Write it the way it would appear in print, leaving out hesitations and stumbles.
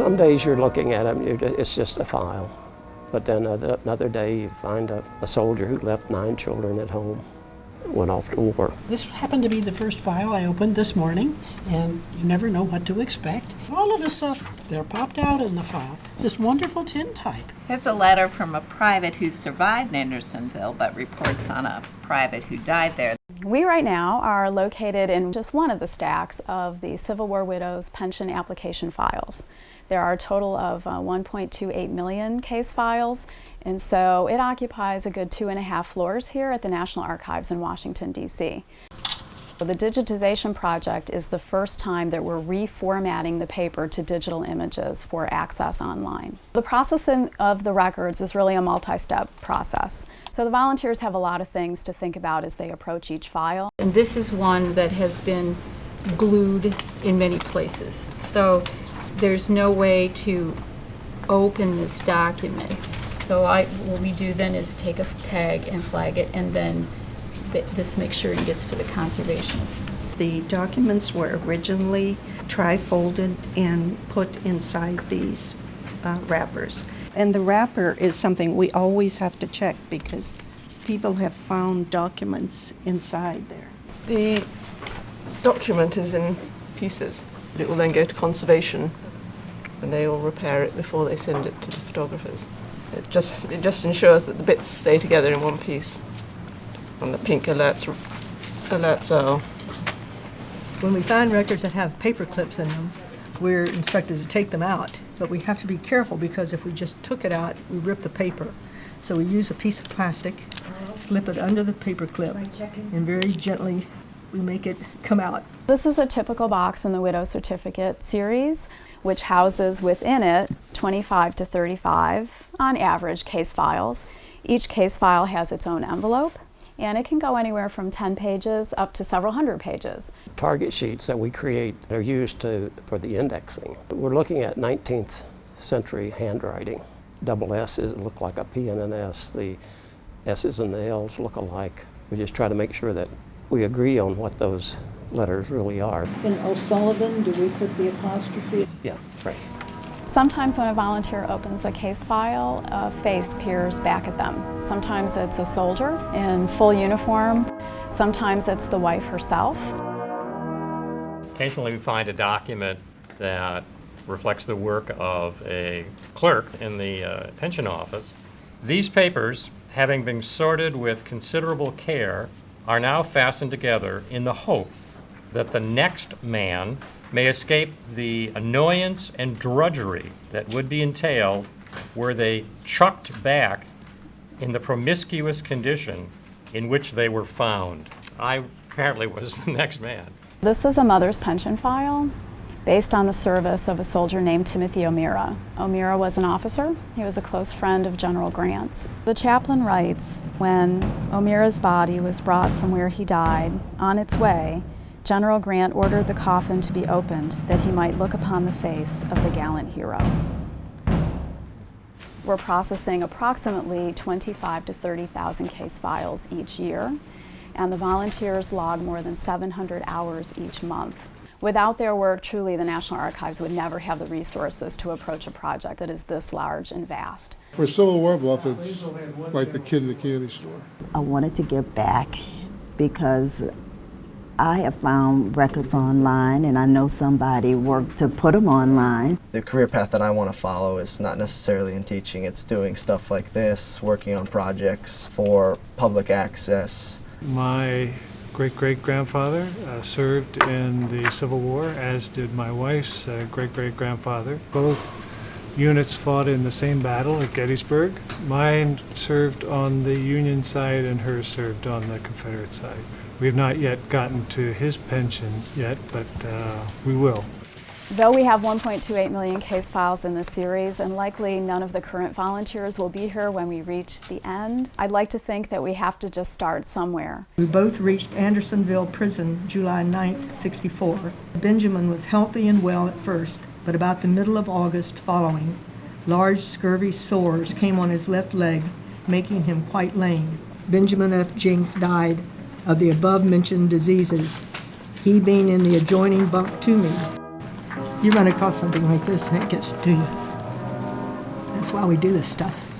Some days you're looking at them, it's just a file. But then another day you find a soldier who left 9 children at home, went off to war. This happened to be the first file I opened this morning, and you never know what to expect. All of a sudden, they're popped out in the file. This wonderful tin type. Here's a letter from a private who survived Andersonville but reports on a private who died there. We right now are located in just one of the stacks of the Civil War Widows pension application files. There are a total of 1.28 million case files, and so it occupies a good 2.5 floors here at the National Archives in Washington, D.C. The digitization project is the first time that we're reformatting the paper to digital images for access online. The processing of the records is really a multi-step process. So the volunteers have a lot of things to think about as they approach each file. And this is one that has been glued in many places. So there's no way to open this document. So what we do then is take a tag and flag it, and then this makes sure it gets to the conservationists. The documents were originally tri-folded and put inside these wrappers. And the wrapper is something we always have to check because people have found documents inside there. The document is in pieces. It will then go to conservation and they will repair it before they send it to the photographers. It just ensures that the bits stay together in one piece. And the pink alerts are. When we find records that have paper clips in them, we're instructed to take them out. But we have to be careful because if we just took it out, we rip the paper. So we use a piece of plastic, slip it under the paper clip, and very gently we make it come out. This is a typical box in the Widow Certificate series, which houses within it 25 to 35, on average, case files. Each case file has its own envelope, and it can go anywhere from 10 pages up to several hundred pages. Target sheets that we create are used for the indexing. We're looking at 19th century handwriting. Double S's look like a P and an S. The S's and the L's look alike. We just try to make sure that we agree on what those letters really are. In O'Sullivan, do we put the apostrophe? Yeah, right. Sometimes when a volunteer opens a case file, a face peers back at them. Sometimes it's a soldier in full uniform. Sometimes it's the wife herself. Occasionally we find a document that reflects the work of a clerk in the pension office. These papers, having been sorted with considerable care, are now fastened together in the hope that the next man may escape the annoyance and drudgery that would be entailed were they chucked back in the promiscuous condition in which they were found. I apparently was the next man. This is a mother's pension file based on the service of a soldier named Timothy O'Meara. O'Meara was an officer. He was a close friend of General Grant's. The chaplain writes, when O'Meara's body was brought from where he died, on its way, General Grant ordered the coffin to be opened that he might look upon the face of the gallant hero. We're processing approximately 25 to 30,000 case files each year, and the volunteers log more than 700 hours each month. Without their work, truly, the National Archives would never have the resources to approach a project that is this large and vast. For Civil War buff, it's like the kid in the candy store. I wanted to give back because I have found records online, and I know somebody worked to put them online. The career path that I want to follow is not necessarily in teaching. It's doing stuff like this, working on projects for public access. My great-great-grandfather served in the Civil War, as did my wife's great-great-grandfather. Both units fought in the same battle at Gettysburg. Mine served on the Union side and hers served on the Confederate side. We have not yet gotten to his pension yet, but we will. Though we have 1.28 million case files in this series, and likely none of the current volunteers will be here when we reach the end, I'd like to think that we have to just start somewhere. We both reached Andersonville Prison July 9th, '64. Benjamin was healthy and well at first, but about the middle of August following, large scurvy sores came on his left leg, making him quite lame. Benjamin F. Jinks died of the above-mentioned diseases, he being in the adjoining bunk to me. You run across something like this and it gets to you. That's why we do this stuff.